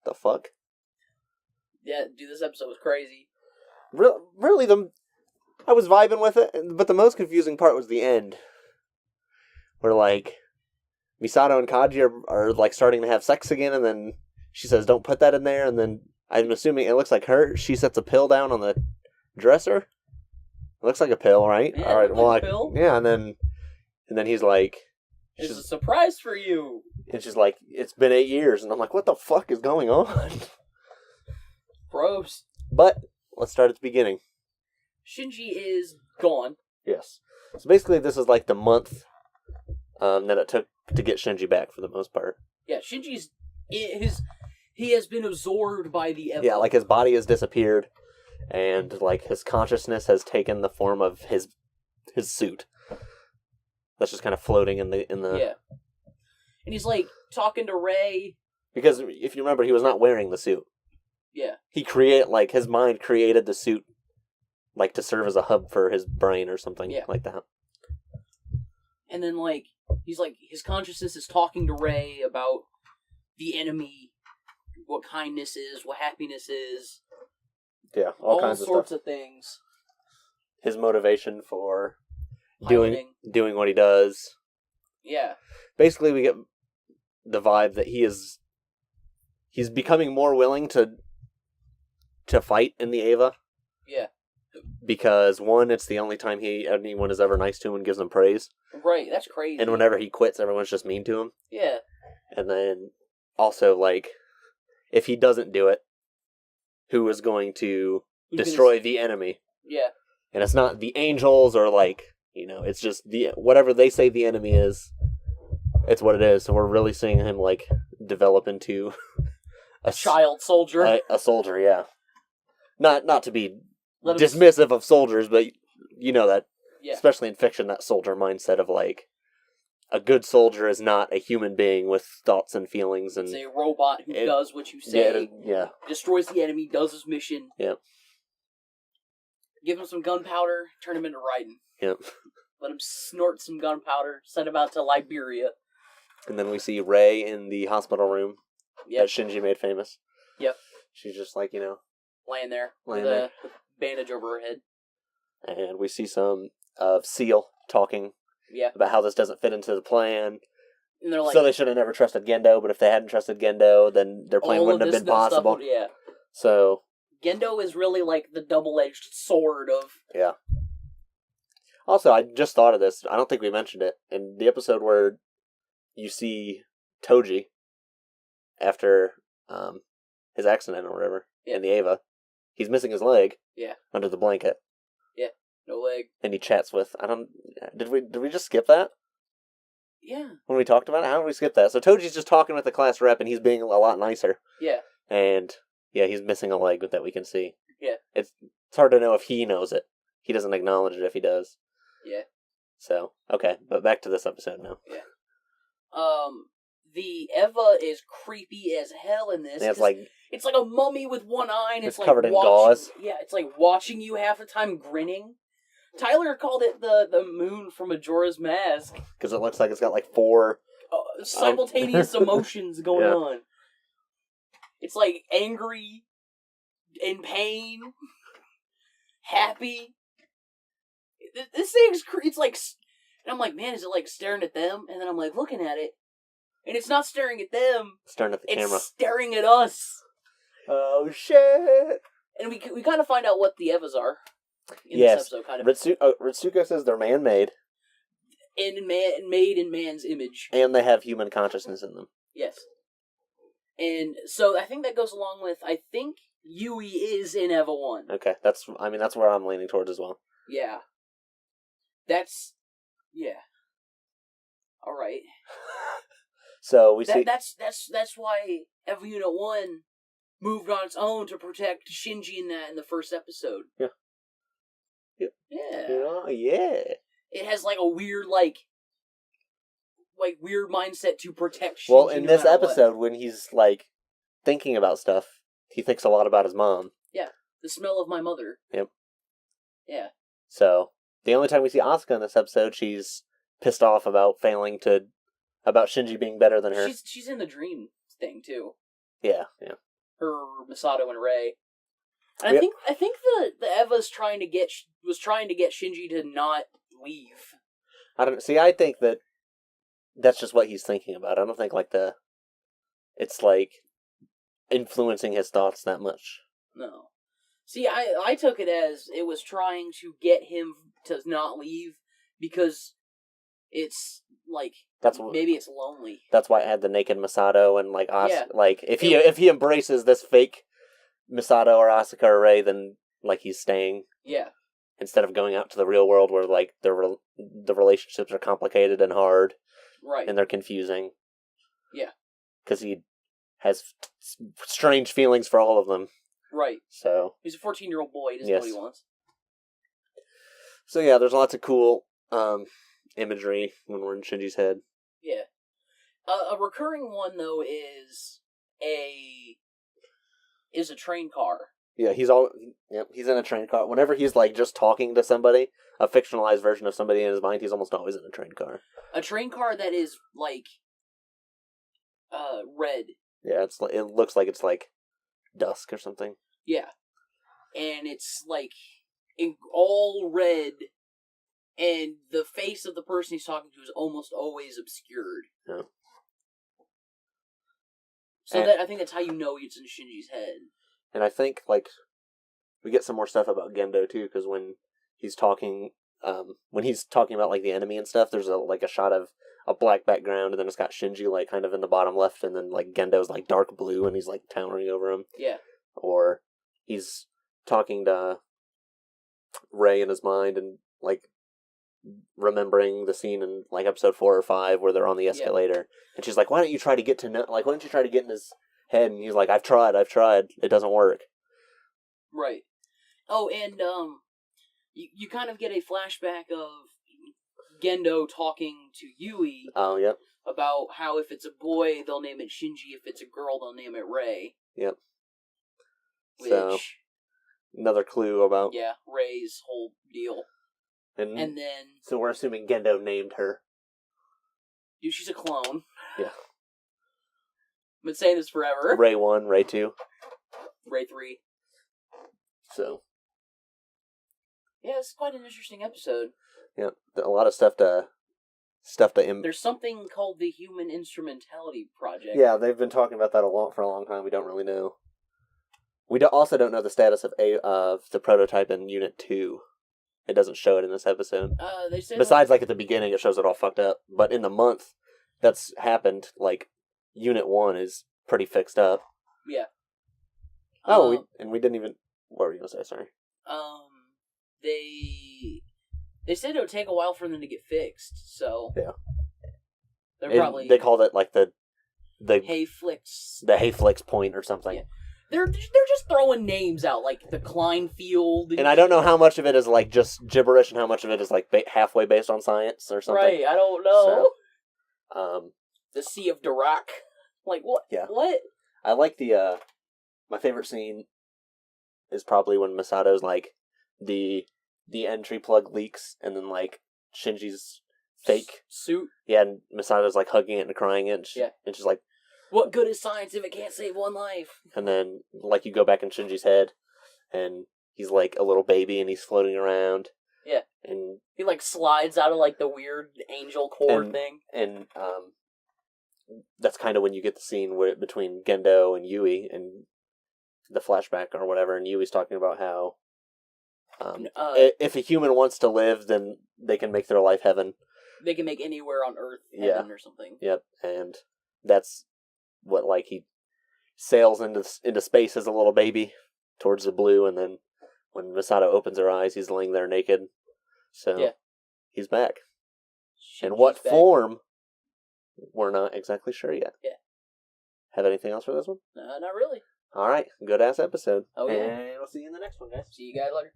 the fuck? Yeah, dude, this episode was crazy. Really, I was vibing with it, but the most confusing part was the end. Where, like, Misato and Kaji are like, starting to have sex again, and then she says, don't put that in there, and then I'm assuming it looks like she sets a pill down on the dresser. It looks like a pill, right? Yeah, all right, well, like a pill. Yeah, and then he's like... It's a surprise for you! And she's like, it's been 8 years, and I'm like, what the fuck is going on? Gross. But, let's start at the beginning. Shinji is gone. Yes. So basically, this is like the month that it took to get Shinji back for the most part. Yeah, Shinji's... He has been absorbed by the Eva. Yeah, like his body has disappeared, and like his consciousness has taken the form of his suit. That's just kind of floating in the... Yeah. And he's like talking to Rei. Because if you remember, he was not wearing the suit. Yeah. His mind created the suit like to serve as a hub for his brain or something like that. And then like he's like his consciousness is talking to Rei about the enemy, what kindness is, what happiness is. Yeah, all kinds of sorts of things. His motivation for Piloting. doing what he does. Yeah. Basically, we get the vibe that he's becoming more willing to fight in the Eva. Yeah. Because one, it's the only time anyone is ever nice to him and gives him praise. Right, that's crazy. And whenever he quits, everyone's just mean to him. Yeah. And then also, like, if he doesn't do it, who is going to destroy the enemy? Yeah. And it's not the angels or like, it's just whatever they say the enemy is. It's what it is. So we're really seeing him like develop into a child soldier. A soldier, yeah. Not to be dismissive of soldiers, but you know that, especially in fiction, that soldier mindset of like, a good soldier is not a human being with thoughts and feelings. And it's a robot who does what you say. Yeah. Destroys the enemy, does his mission. Yeah. Give him some gunpowder, turn him into Raiden. Yep. Let him snort some gunpowder, send him out to Liberia. And then we see Rei in the hospital room that Shinji made famous. Yep. She's just like, laying there with a bandage over her head. And we see some of Seal talking about how this doesn't fit into the plan. And they're like, so they should have never trusted Gendo, but if they hadn't trusted Gendo, then their plan wouldn't have been possible. So Gendo is really like the double-edged sword of... Yeah. Also, I just thought of this. I don't think we mentioned it. In the episode where you see Toji after his accident or whatever in the Eva, he's missing his leg under the blanket. Yeah, no leg. And he chats with... Did we just skip that? Yeah. When we talked about it? How did we skip that? So Toji's just talking with the class rep and he's being a lot nicer. Yeah. And... yeah, he's missing a leg that we can see. Yeah. It's hard to know if he knows it. He doesn't acknowledge it if he does. Yeah. So, okay, but back to this episode now. Yeah. The Eva is creepy as hell in this. Yeah, it's like a mummy with one eye, and it's like covered in gauze. Yeah, it's like watching you half the time grinning. Tyler called it the moon from Majora's Mask. Because it looks like it's got like 4... simultaneous emotions going on. It's like angry, in pain, happy. This thing's, it's like, and I'm like, man, is it like staring at them? And then I'm like looking at it, and it's not staring at them. It's staring at the camera. It's staring at us. Oh shit! And we kind of find out what the Evas are in this episode, kind of. Ritsuko says they're man-made. And made in man's image. And they have human consciousness in them. Yes. And so I think that goes along with, I think Yui is in Eva 1. Okay, that's where I'm leaning towards as well. Yeah. Alright. So we see... That's why Eva Unit 1 moved on its own to protect Shinji in the first episode. Yeah. Yeah. Yeah. It has like a weird, weird mindset to protect Shinji. Well, in this episode, when he's, thinking about stuff, he thinks a lot about his mom. Yeah. The smell of my mother. Yep. Yeah. So, the only time we see Asuka in this episode, she's pissed off about about Shinji being better than her. She's in the dream thing, too. Yeah. her Misato and Rei. And I think the Eva's was trying to get Shinji to not leave. I think that's just what he's thinking about. I don't think it's like influencing his thoughts that much. No. See, I took it as it was trying to get him to not leave because it's like maybe it's lonely. That's why I had the naked Misato and like like if he embraces this fake Misato or Asuka or Rei, then like he's staying. Yeah. Instead of going out to the real world where like the relationships are complicated and hard. Right. And they're confusing. Yeah. Because he has strange feelings for all of them. Right. So he's a 14-year-old boy. He doesn't know what he wants. So yeah, there's lots of cool imagery when we're in Shinji's head. Yeah. A recurring one though is a train car. Yeah, he's in a train car. Whenever he's like just talking to somebody, a fictionalized version of somebody in his mind, he's almost always in a train car. A train car that is like red. Yeah, it looks like it's like dusk or something. Yeah. And it's like all red, and the face of the person he's talking to is almost always obscured. Yeah. So I think that's how you know it's in Shinji's head. And I think like we get some more stuff about Gendo too, because when he's talking about like the enemy and stuff, there's a shot of a black background, and then it's got Shinji like kind of in the bottom left, and then like Gendo's like dark blue, and he's like towering over him. Yeah. Or he's talking to Rei in his mind and like remembering the scene in like episode 4 or 5 where they're on the escalator, and she's like, why don't you try to get in his head? And he's like, I've tried, it doesn't work. Right. Oh, and you kind of get a flashback of Gendo talking to Yui. Oh, yep. About how if it's a boy, they'll name it Shinji. If it's a girl, they'll name it Rei. Yep. So, another clue about... Yeah, Rei's whole deal. And then... So we're assuming Gendo named her. Dude, she's a clone. Yeah. I've been saying this forever. Rei 1, Rei 2. Rei 3. So... Yeah, it's quite an interesting episode. Yeah, a lot of stuff to There's something called the Human Instrumentality Project. Yeah, they've been talking about that for a long time. We don't really know. We also don't know the status of the prototype in Unit 2. It doesn't show it in this episode. They say besides, like at the beginning, it shows it all fucked up. But in the month that's happened, like Unit 1 is pretty fixed up. Yeah. We didn't even. What were you gonna say? Sorry. They said it would take a while for them to get fixed, so yeah, they called it like the Hayflix. The Hayflix point or something. Yeah. They're just throwing names out like the Kleinfield. And I don't know how much of it is like just gibberish and how much of it is like halfway based on science or something. Right, I don't know. So, the Sea of Dirac. Like what? Yeah. What? I like the my favorite scene is probably when Misato's like the entry plug leaks and then like Shinji's fake suit. Yeah, and Misato's like hugging it and crying it. And she's like, what good is science if it can't save one life? And then like you go back in Shinji's head and he's like a little baby and he's floating around. Yeah. And he like slides out of like the weird angel cord thing. And that's kind of when you get the scene between Gendo and Yui and the flashback or whatever, and Yui's talking about how if a human wants to live, then they can make their life heaven. They can make anywhere on Earth heaven or something. Yep, and that's what like he sails into space as a little baby towards the blue, and then when Misato opens her eyes, he's laying there naked. So he's back. In what form? We're not exactly sure yet. Yeah. Have anything else for this one? Not really. All right, good ass episode. Oh yeah. And we'll see you in the next one, guys. See you guys later.